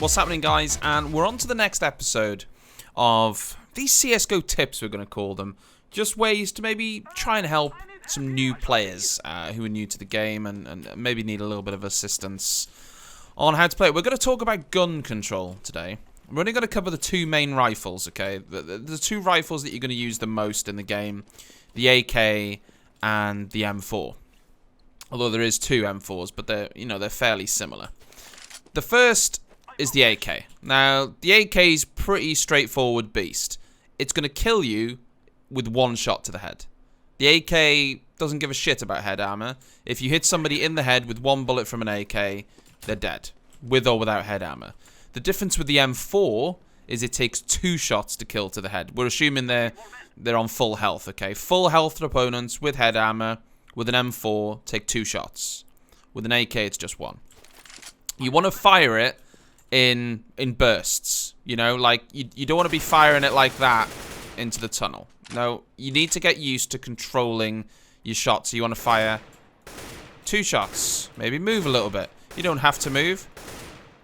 What's happening, guys? And we're on to the next episode of these CSGO tips, we're going to call them. Just ways to maybe try and help some new players who are new to the game and maybe need a little bit of assistance on how to play it. We're going to talk about gun control today. We're only going to cover the two main rifles, okay? The two rifles that you're going to use the most in the game, the AK and the M4. Although there is two M4s, but they're fairly similar. The first is the AK. Now, the AK is pretty straightforward beast. It's going to kill you with one shot to the head. The AK doesn't give a shit about head armor. If you hit somebody in the head with one bullet from an AK, they're dead, with or without head armor. The difference with the M4 is it takes 2 shots to kill to the head. We're assuming they're on full health, okay? Full health opponents with head armor, with an M4, take 2 shots. With an AK, it's just 1. You want to fire it in bursts, you know, like you don't want to be firing it like that into the tunnel. No, you need to get used to controlling your shots. So you want to fire 2 shots, maybe move a little bit. You don't have to move.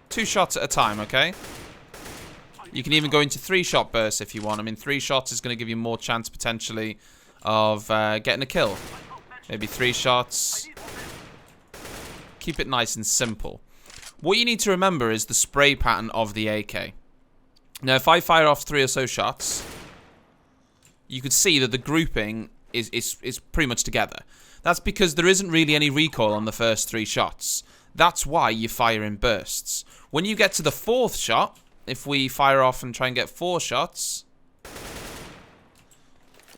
2 shots at a time, okay? You can even go into 3-shot bursts if you want. I mean, 3 shots is going to give you more chance potentially of getting a kill. Maybe 3 shots. Keep it nice and simple. What you need to remember is the spray pattern of the AK. Now, if I fire off 3 or so shots, you could see that the grouping is pretty much together. That's because there isn't really any recoil on the first 3 shots. That's why you fire in bursts. When you get to the 4th shot, if we fire off and try and get 4 shots,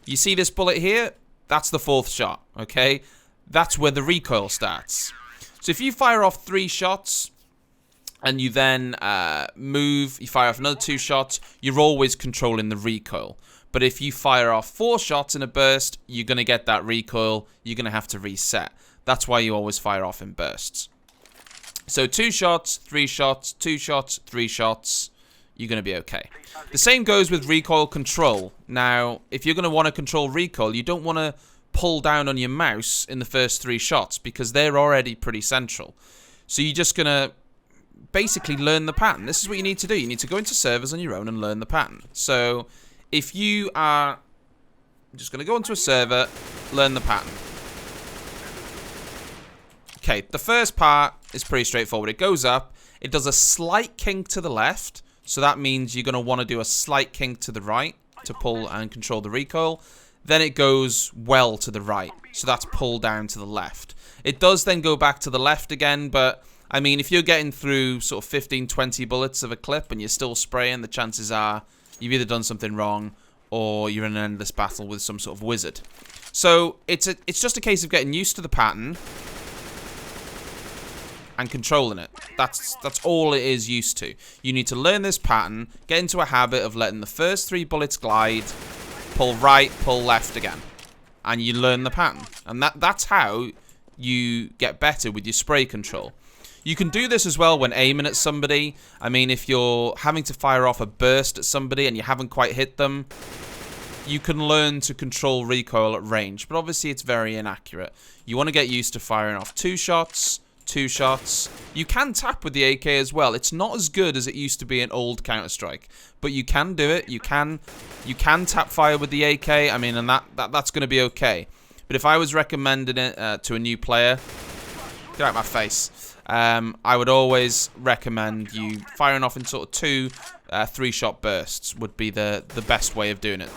you see this bullet here? That's the 4th shot, okay? That's where the recoil starts. So if you fire off 3 shots, and you then move, you fire off another 2 shots, you're always controlling the recoil. But if you fire off 4 shots in a burst, you're going to get that recoil. You're going to have to reset. That's why you always fire off in bursts. So 2 shots, 3 shots, 2 shots, 3 shots, you're going to be okay. The same goes with recoil control. Now, if you're going to want to control recoil, you don't want to pull down on your mouse in the first 3 shots because they're already pretty central. So you're just going to basically learn the pattern. This is what you need to do. You need to go into servers on your own and learn the pattern. So if you are just going to go into a server, learn the pattern. Okay, the first part is pretty straightforward. It goes up, it does a slight kink to the left, so that means you're going to want to do a slight kink to the right to pull and control the recoil. Then it goes well to the right, so that's pull down to the left. It does then go back to the left again, but I mean, if you're getting through sort of 15, 20 bullets of a clip and you're still spraying, the chances are you've either done something wrong or you're in an endless battle with some sort of wizard. So it's just a case of getting used to the pattern and controlling it. That's all it is used to. You need to learn this pattern, get into a habit of letting the first 3 bullets glide, pull right, pull left again, and you learn the pattern. And that's how you get better with your spray control. You can do this as well when aiming at somebody. I mean, if you're having to fire off a burst at somebody and you haven't quite hit them, you can learn to control recoil at range. But obviously, it's very inaccurate. You want to get used to firing off 2 shots, 2 shots. You can tap with the AK as well. It's not as good as it used to be in old Counter-Strike, but you can do it. You can tap fire with the AK. I mean, and that's going to be okay. But if I was recommending it to a new player, get out of my face. I would always recommend you firing off in sort of 2 3-shot bursts would be the best way of doing it.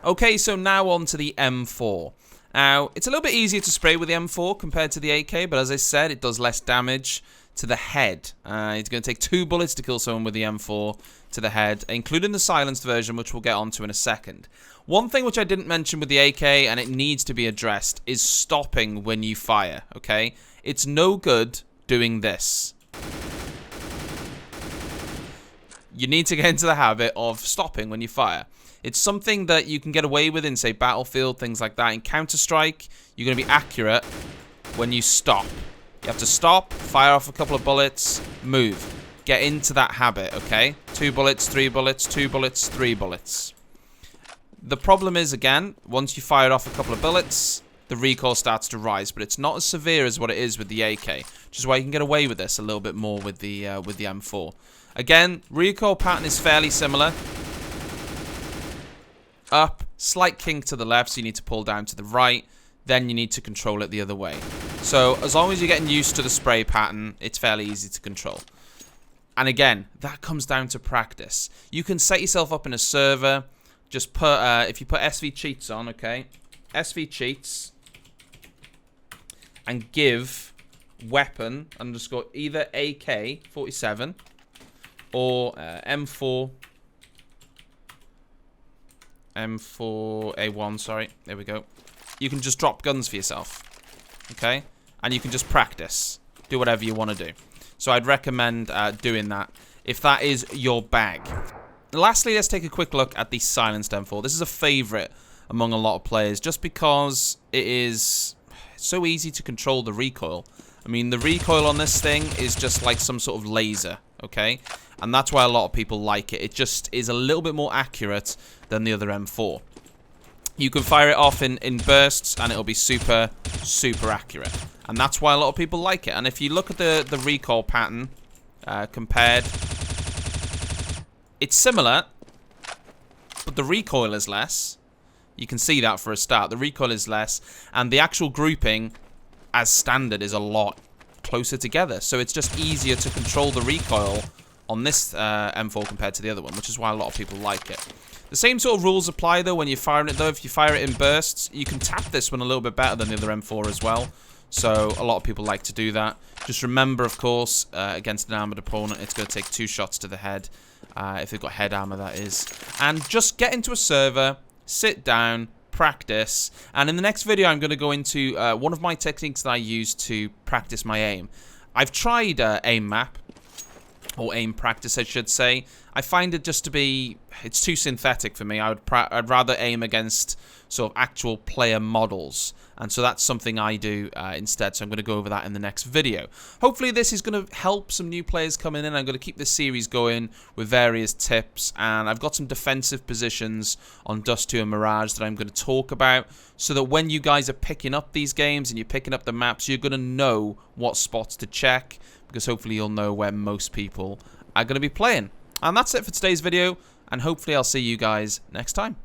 Okay, so now on to the M4. Now, it's a little bit easier to spray with the M4 compared to the AK, but as I said, it does less damage to the head. It's going to take 2 bullets to kill someone with the M4 to the head, including the silenced version, which we'll get onto in a second. One thing which I didn't mention with the AK, and it needs to be addressed, is stopping when you fire, okay? It's no good doing this. You need to get into the habit of stopping when you fire. It's something that you can get away with in, say, Battlefield, things like that. In Counter-Strike, you're going to be accurate when you stop. You have to stop, fire off a couple of bullets, move. Get into that habit, okay? 2 bullets, 3 bullets, 2 bullets, 3 bullets. The problem is, again, once you fire off a couple of bullets, the recoil starts to rise, but it's not as severe as what it is with the AK, which is why you can get away with this a little bit more with the M4. Again, recoil pattern is fairly similar. Up, slight kink to the left, so you need to pull down to the right. Then you need to control it the other way. So as long as you're getting used to the spray pattern, it's fairly easy to control. And again, that comes down to practice. You can set yourself up in a server. Just put, if you put SV cheats on, okay? SV cheats. And give weapon underscore either AK-47 or M4A1, sorry. There we go. You can just drop guns for yourself. Okay? And you can just practice. Do whatever you want to do. So I'd recommend doing that if that is your bag. Lastly, let's take a quick look at the silenced M4. This is a favorite among a lot of players just because it is so easy to control the recoil. I mean, the recoil on this thing is just like some sort of laser, okay? And that's why a lot of people like it. It just is a little bit more accurate than the other M4. You can fire it off in bursts and it'll be super, super accurate. And that's why a lot of people like it. And if you look at the recoil pattern compared, it's similar, but the recoil is less. You can see that for a start. The recoil is less, and the actual grouping, as standard, is a lot closer together. So it's just easier to control the recoil on this M4 compared to the other one, which is why a lot of people like it. The same sort of rules apply, though, when you're firing it, though. If you fire it in bursts, you can tap this one a little bit better than the other M4 as well. So a lot of people like to do that. Just remember, of course, against an armored opponent, it's going to take 2 shots to the head. If they've got head armor, that is. And just get into a server, sit down, practice. And in the next video, I'm going to go into one of my techniques that I use to practice my aim. I've tried aim map, or aim practice, I should say. I find it just to be, it's too synthetic for me. I'd rather aim against sort of actual player models. And so that's something I do instead. So I'm going to go over that in the next video. Hopefully this is going to help some new players coming in. I'm going to keep this series going with various tips. And I've got some defensive positions on Dust 2 and Mirage that I'm going to talk about. So that when you guys are picking up these games and you're picking up the maps, you're going to know what spots to check. Because hopefully you'll know where most people are going to be playing. And that's it for today's video. And hopefully I'll see you guys next time.